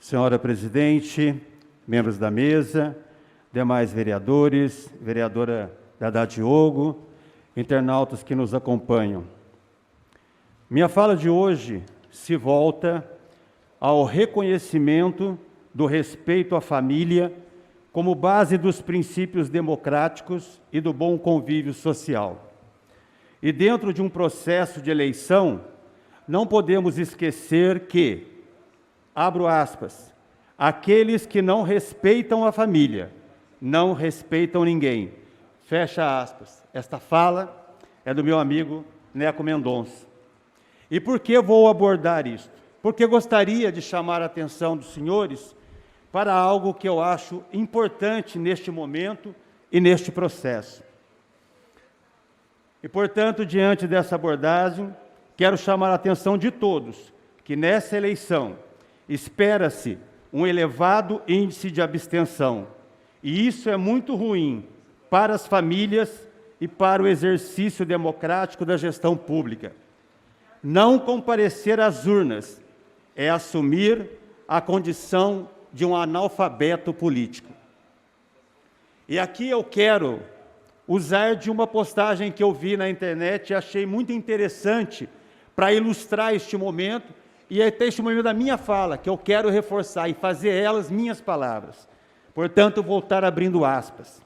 Senhora Presidente, membros da mesa, demais vereadores, vereadora Dada Diogo, internautas que nos acompanham. Minha fala de hoje se volta ao reconhecimento do respeito à família como base dos princípios democráticos e do bom convívio social. E dentro de um processo de eleição, não podemos esquecer que, abro aspas, aqueles que não respeitam a família, não respeitam ninguém. Fecha aspas. Esta fala é do meu amigo Neco Mendonça. E por que vou abordar isto? Porque gostaria de chamar a atenção dos senhores para algo que eu acho importante neste momento e neste processo. E, portanto, diante dessa abordagem, quero chamar a atenção de todos que nessa eleição espera-se um elevado índice de abstenção. E isso é muito ruim para as famílias e para o exercício democrático da gestão pública. Não comparecer às urnas é assumir a condição de um analfabeto político. E aqui eu quero usar de uma postagem que eu vi na internet e achei muito interessante para ilustrar este momento, e até este momento da minha fala, que eu quero reforçar e fazer elas minhas palavras. Portanto, voltar abrindo aspas.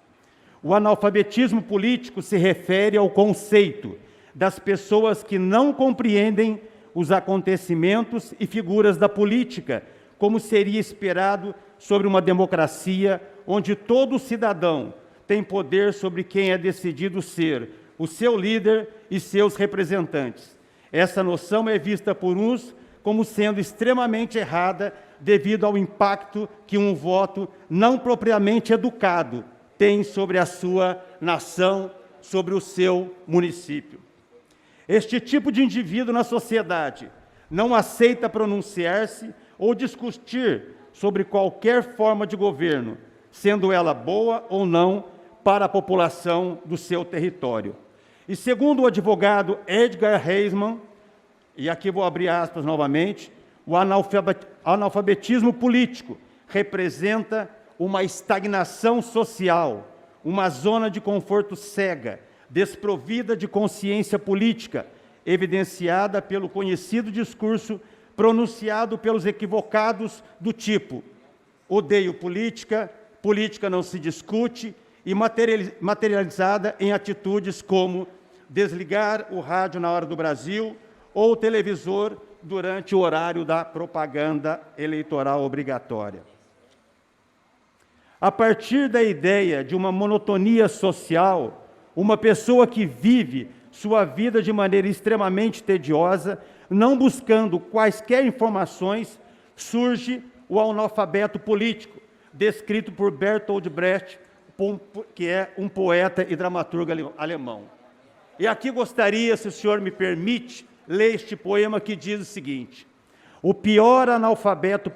O analfabetismo político se refere ao conceito das pessoas que não compreendem os acontecimentos e figuras da política, como seria esperado sobre uma democracia onde todo cidadão tem poder sobre quem é decidido ser o seu líder e seus representantes. Essa noção é vista por uns como sendo extremamente errada devido ao impacto que um voto não propriamente educado tem sobre a sua nação, sobre o seu município. Este tipo de indivíduo na sociedade não aceita pronunciar-se ou discutir sobre qualquer forma de governo, sendo ela boa ou não para a população do seu território. E segundo o advogado Edgar Heisman, e aqui vou abrir aspas novamente, o analfabetismo político representa uma estagnação social, uma zona de conforto cega, desprovida de consciência política, evidenciada pelo conhecido discurso pronunciado pelos equivocados do tipo: odeio política, política não se discute, e materializada em atitudes como desligar o rádio na hora do Brasil ou o televisor durante o horário da propaganda eleitoral obrigatória. A partir da ideia de uma monotonia social, uma pessoa que vive sua vida de maneira extremamente tediosa, não buscando quaisquer informações, surge o analfabeto político, descrito por Bertolt Brecht, que é um poeta e dramaturgo alemão. E aqui gostaria, se o senhor me permite, ler este poema que diz o seguinte: o pior analfabeto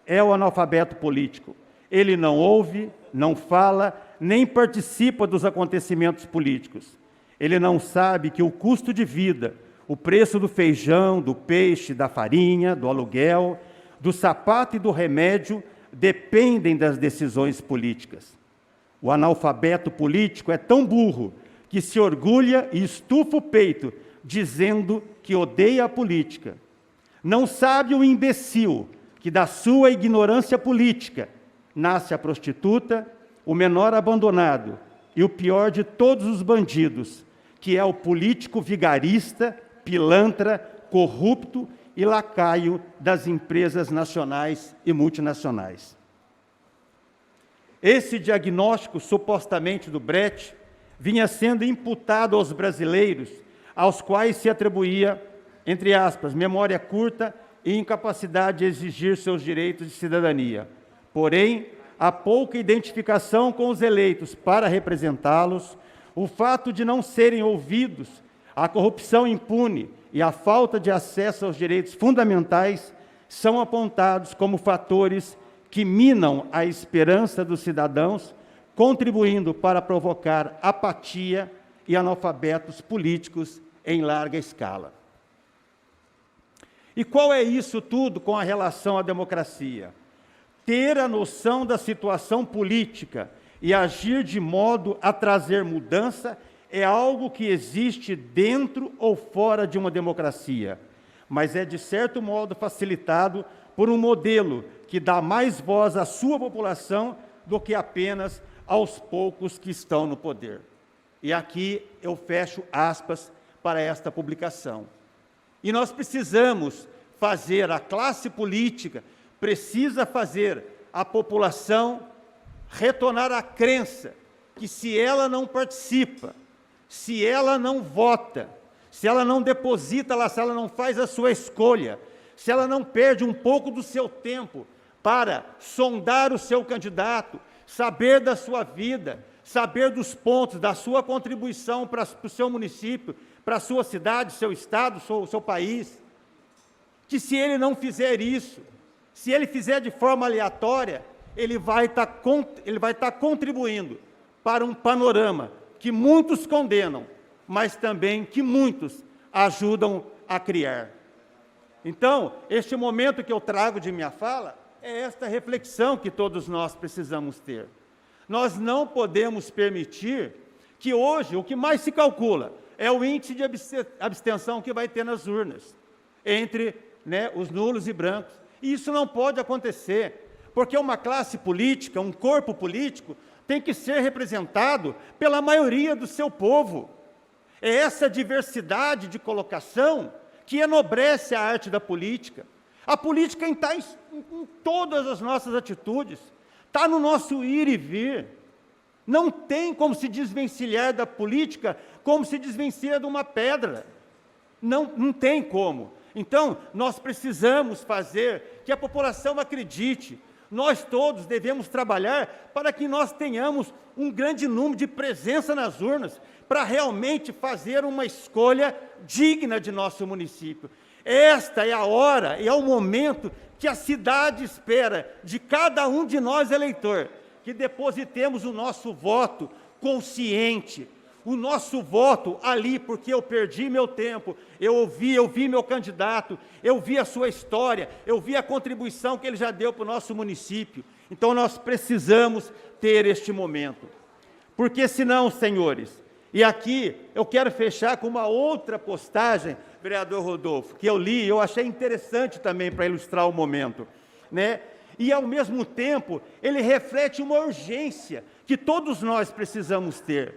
é o analfabeto político. Ele não ouve, não fala, nem participa dos acontecimentos políticos. Ele não sabe que o custo de vida, o preço do feijão, do peixe, da farinha, do aluguel, do sapato e do remédio dependem das decisões políticas. O analfabeto político é tão burro que se orgulha e estufa o peito, dizendo que odeia a política. Não sabe o imbecil que da sua ignorância política nasce a prostituta, o menor abandonado e o pior de todos os bandidos, que é o político vigarista, pilantra, corrupto e lacaio das empresas nacionais e multinacionais. Esse diagnóstico, supostamente do Brecht, vinha sendo imputado aos brasileiros, aos quais se atribuía, entre aspas, memória curta e incapacidade de exigir seus direitos de cidadania. Porém, a pouca identificação com os eleitos para representá-los, o fato de não serem ouvidos, a corrupção impune e a falta de acesso aos direitos fundamentais são apontados como fatores que minam a esperança dos cidadãos, contribuindo para provocar apatia e analfabetos políticos em larga escala. E qual é isso tudo com a relação à democracia? Ter a noção da situação política e agir de modo a trazer mudança é algo que existe dentro ou fora de uma democracia, mas é de certo modo facilitado por um modelo que dá mais voz à sua população do que apenas aos poucos que estão no poder. E aqui eu fecho aspas para esta publicação. E nós precisamos fazer, a classe política precisa fazer a população retornar à crença que se ela não participa, se ela não vota, se ela não deposita lá, se ela não faz a sua escolha, se ela não perde um pouco do seu tempo para sondar o seu candidato, saber da sua vida, saber dos pontos, da sua contribuição para o seu município, para a sua cidade, seu estado, seu país, que se ele não fizer isso, se ele fizer de forma aleatória, ele vai estar contribuindo para um panorama que muitos condenam, mas também que muitos ajudam a criar. Então, este momento que eu trago de minha fala é esta reflexão que todos nós precisamos ter. Nós não podemos permitir que hoje o que mais se calcula é o índice de abstenção que vai ter nas urnas, entre os nulos e brancos. E isso não pode acontecer, porque uma classe política, um corpo político, tem que ser representado pela maioria do seu povo. É essa diversidade de colocação que enobrece a arte da política. A política está em todas as nossas atitudes, está no nosso ir e vir. Não tem como se desvencilhar da política como se desvencilha de uma pedra. Não tem como. Então, nós precisamos fazer que a população acredite. Nós todos devemos trabalhar para que nós tenhamos um grande número de presença nas urnas, para realmente fazer uma escolha digna de nosso município. Esta é a hora, é o momento que a cidade espera de cada um de nós, eleitor, que depositemos o nosso voto consciente, o nosso voto ali, porque eu perdi meu tempo, eu ouvi meu candidato, eu vi a sua história, eu vi a contribuição que ele já deu para o nosso município. Então, nós precisamos ter este momento. Porque senão, senhores, e aqui eu quero fechar com uma outra postagem, vereador Rodolfo, que eu li e eu achei interessante também para ilustrar o momento, E, ao mesmo tempo, ele reflete uma urgência que todos nós precisamos ter.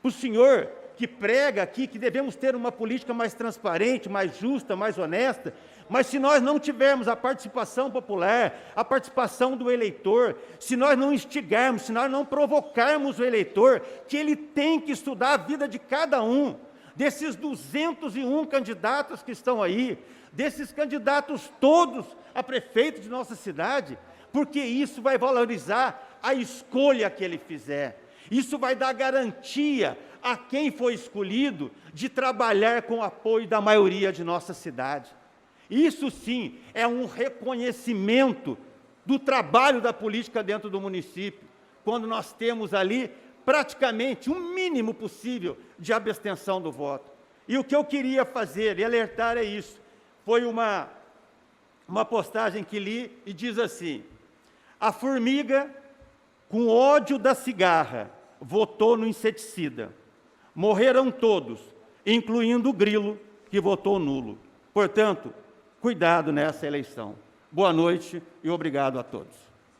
O senhor que prega aqui que devemos ter uma política mais transparente, mais justa, mais honesta, mas se nós não tivermos a participação popular, a participação do eleitor, se nós não instigarmos, se nós não provocarmos o eleitor, que ele tem que estudar a vida de cada um, desses 201 candidatos que estão aí, desses candidatos todos a prefeito de nossa cidade, porque isso vai valorizar a escolha que ele fizer. Isso vai dar garantia a quem foi escolhido de trabalhar com o apoio da maioria de nossa cidade. Isso sim é um reconhecimento do trabalho da política dentro do município, quando nós temos ali praticamente um mínimo possível de abstenção do voto. E o que eu queria fazer e alertar é isso. Foi uma postagem que li e diz assim: a formiga, com ódio da cigarra, votou no inseticida. Morreram todos, incluindo o grilo, que votou nulo. Portanto, cuidado nessa eleição. Boa noite e obrigado a todos.